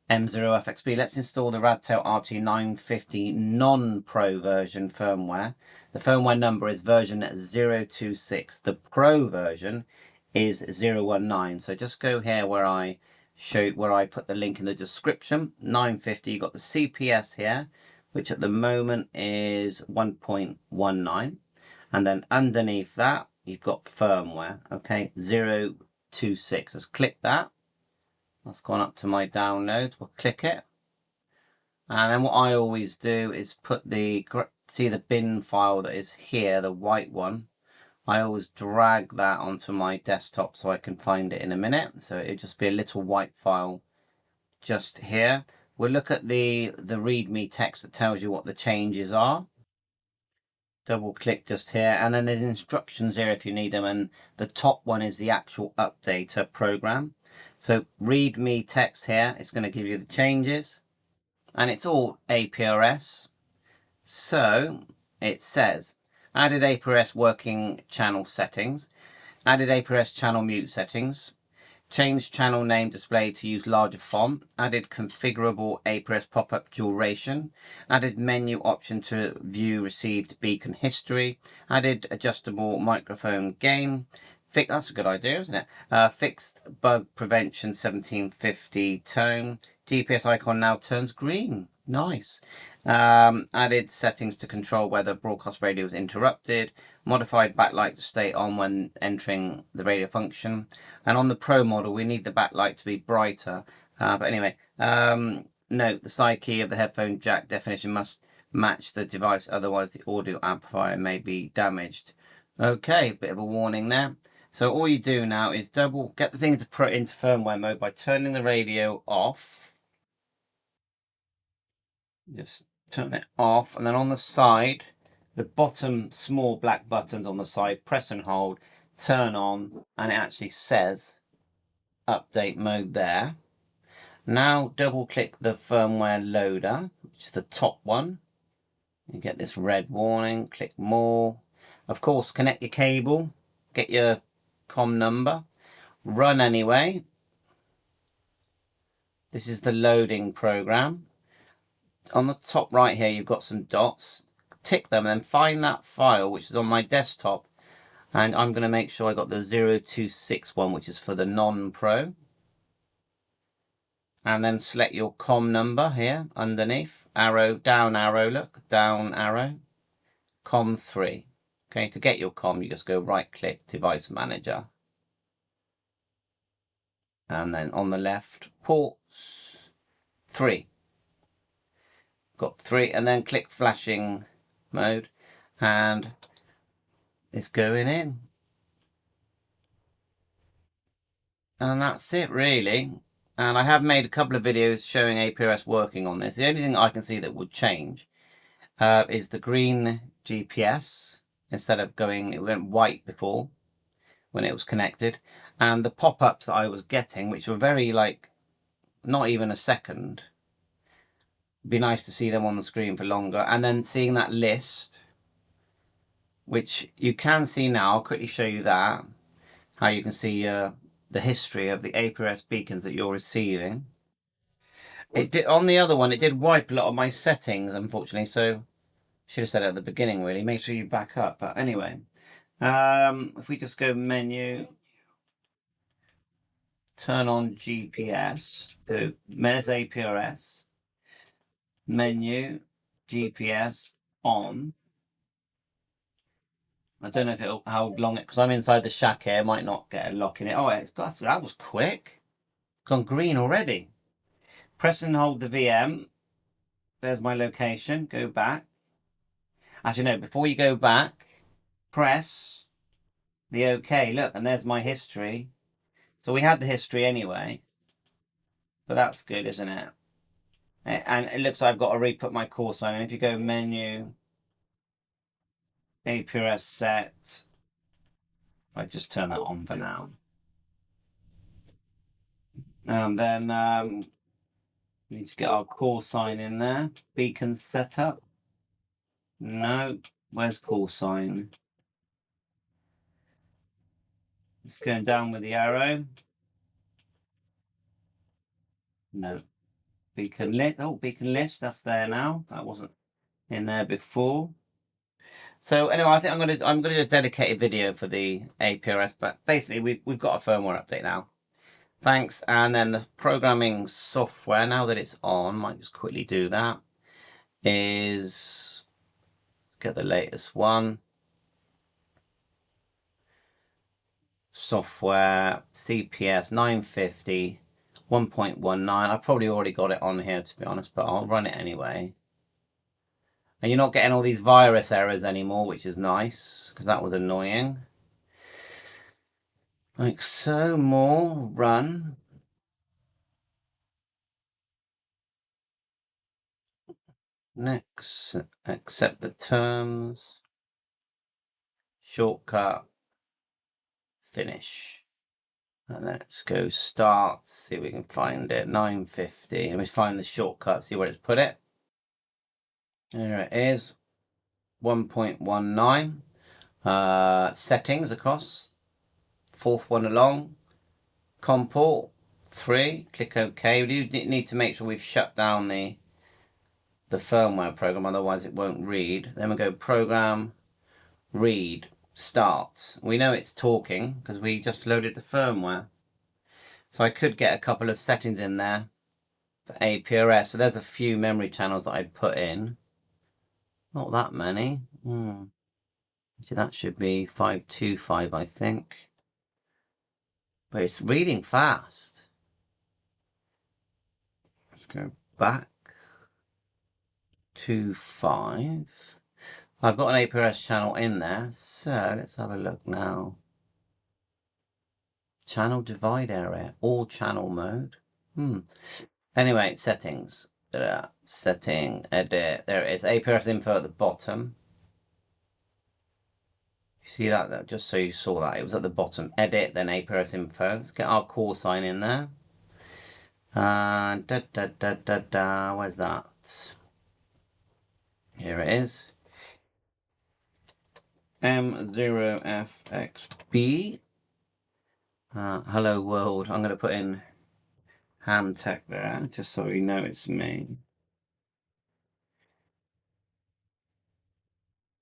M0FXB. Let's install the Radtel RT950 non-Pro version firmware. The firmware number is version 026. The Pro version is 019. So just go here where I put the link in the description. 950. You've got the CPS here, which at the moment is 1.19, and then underneath that you've got firmware. Okay, 026. Let's click that. That's gone up to my downloads. We'll click it. And then what I always do is put see the bin file that is here, the white one. I always drag that onto my desktop so I can find it in a minute. So it'll just be a little white file just here. We'll look at the README text that tells you what the changes are. Double click just here, and then there's instructions here if you need them, and the top one is the actual updater program. So README text here, it's going to give you the changes, and it's all APRS. So it says added APRS working channel settings, added APRS channel mute settings, changed channel name display to use larger font, added configurable APRS pop-up duration, added menu option to view received beacon history, added adjustable microphone gain. That's a good idea, isn't it? Fixed bug prevention 1750 tone. GPS icon now turns green. Nice. Added settings to control whether broadcast radio is interrupted. Modified backlight to stay on when entering the radio function. And on the Pro model, we need the backlight to be brighter. But anyway, note the side key of the headphone jack definition must match the device, otherwise the audio amplifier may be damaged. Okay, bit of a warning there. So all you do now is get the thing to put into firmware mode by turning the radio off. Just turn it off, and then on the side, the bottom small black buttons on the side, press and hold, turn on, and it actually says update mode there. Now double click the firmware loader, which is the top one. You get this red warning, click more. Of course, connect your cable, get your COM number, run anyway. This is the loading program. On the top right here, you've got some dots. Tick them and then find that file, which is on my desktop. And I'm going to make sure I got the 026 one, which is for the non-Pro. And then select your COM number here underneath. Arrow, down arrow, look, down arrow. COM 3. Okay, to get your COM, you just go right click, device manager. And then on the left, ports 3. Got 3, and then click flashing mode, and it's going in. And that's it really. And I have made a couple of videos showing APRS working on this. The only thing I can see that would change is the green GPS. Instead of it went white before when it was connected. And the pop-ups that I was getting, which were very not even a second. It'd be nice to see them on the screen for longer. And then seeing that list, which you can see now. I'll quickly show you that. How you can see the history of the APRS beacons that you're receiving. It did, on the other one, it did wipe a lot of my settings, unfortunately. So should have said it at the beginning, really. Make sure you back up. But anyway, if we just go menu, turn on GPS, go MES APRS, menu, GPS on. I don't know if how long because I'm inside the shack here. It might not get a lock in it. Oh, that was quick. It's gone green already. Press and hold the VM. There's my location. Go back. Actually, no, before you go back, press the OK. Look, and there's my history. So we had the history anyway. But that's good, isn't it? And it looks like I've got to re-put my call sign. And if you go menu, APRS set, I just turn that on for now. And then we need to get our call sign in there. Beacon setup. No, where's call sign? It's going down with the arrow. No. beacon list. Oh, beacon list, that's there now. That wasn't in there before. So anyway, I think I'm gonna do a dedicated video for the APRS, but basically we've got a firmware update now. Thanks. And then the programming software, now that it's on, might just quickly do that, is get the latest one. Software CPS 950 1.19. I've probably already got it on here, to be honest, but I'll run it anyway. And you're not getting all these virus errors anymore, which is nice, because that was annoying. Like so, more, run. Next, accept the terms. Shortcut. Finish. And let's go start, see if we can find it. 950. Let me find the shortcut, see where it's put it. There it is. 1.19. Settings across. Fourth one along. COM port 3. Click OK. We do need to make sure we've shut down the firmware program, otherwise it won't read. Then we go program, read, start. We know it's talking because we just loaded the firmware. So I could get a couple of settings in there for APRS. So there's a few memory channels that I'd put in. Not that many. That should be 525, I think. But it's reading fast. Let's go back to 5. I've got an APRS channel in there, so let's have a look now. Channel divide area, all channel mode. Anyway, settings. Setting, edit. There it is. APRS info at the bottom. See that? Just so you saw that. It was at the bottom. Edit, then APRS info. Let's get our call sign in there. Where's that? Here it is. M0FXB. Hello world. I'm going to put in Hamtech there, just so you know it's me.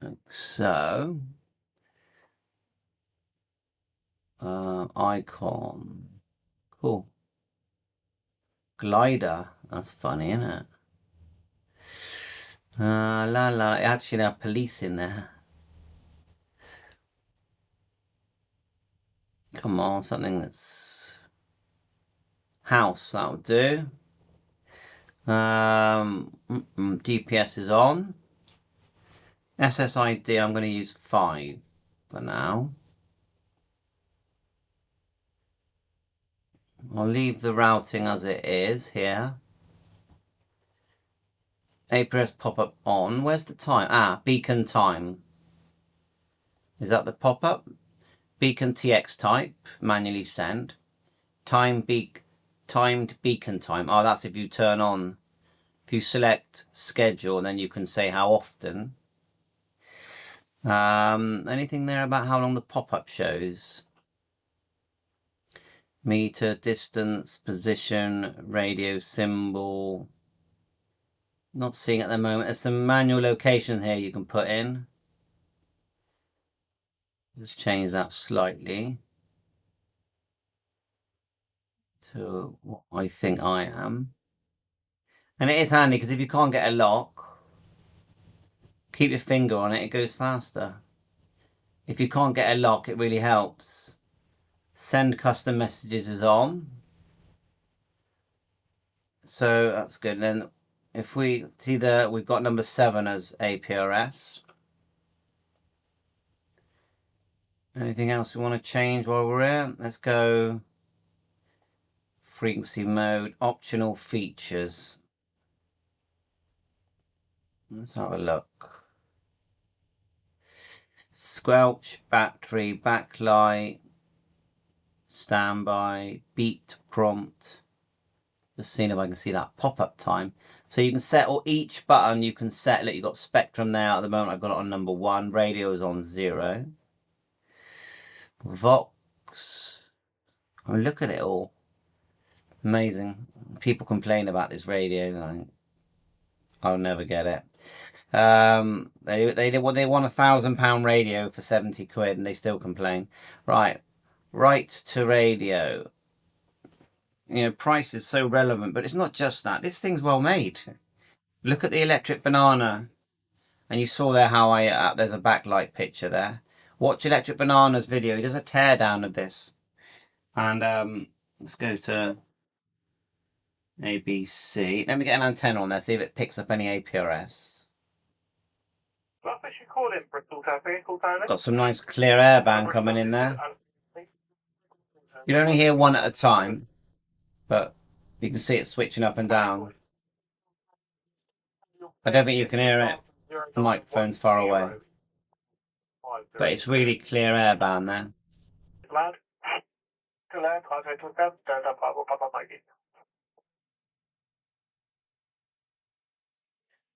Like so. Icon. Cool. Glider. That's funny, isn't it? Actually, there are police in there. Come on, something that's house, that'll do. GPS is on. SSID, I'm going to use 5 for now. I'll leave the routing as it is here. APRS pop-up on. Where's the time? Beacon time. Is that the pop-up? Beacon TX type, manually send. Timed beacon time. Oh, that's if you turn on. If you select schedule, then you can say how often. Anything there about how long the pop-up shows? Meter, distance, position, radio symbol. Not seeing at the moment. There's some manual location here you can put in. Just change that slightly to what I think I am. And it is handy because if you can't get a lock, keep your finger on it, it goes faster. If you can't get a lock, it really helps. Send custom messages is on. So that's good. And then if we see there, we've got number 7 as APRS. Anything else we want to change while we're here? Let's go frequency mode, optional features. Let's have a look. Squelch, battery, backlight, standby, beat prompt. Just seeing if I can see that pop-up time. So you can set, or each button you can set, look, you've got spectrum there at the moment. I've got it on number 1. Radio is on 0. Vox. Oh, look at it all. Amazing. People complain about this radio. Like, I'll never get it. They want £1,000 radio for 70 quid, and they still complain. Right to radio. You know, price is so relevant, but it's not just that. This thing's well made. Look at the electric banana, and you saw there how there's a backlight picture there. Watch Electric Banana's video. He does a teardown of this, and let's go to ABC. Let me get an antenna on there, see if it picks up any APRS. Got some nice clear air band coming in there. You only hear one at a time, but you can see it switching up and down. I don't think you can hear it. The microphone's far away. But it's really clear air band there.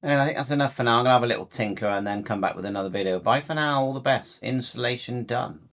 Anyway, I think that's enough for now. I'm going to have a little tinker and then come back with another video. Bye for now. All the best. Installation done.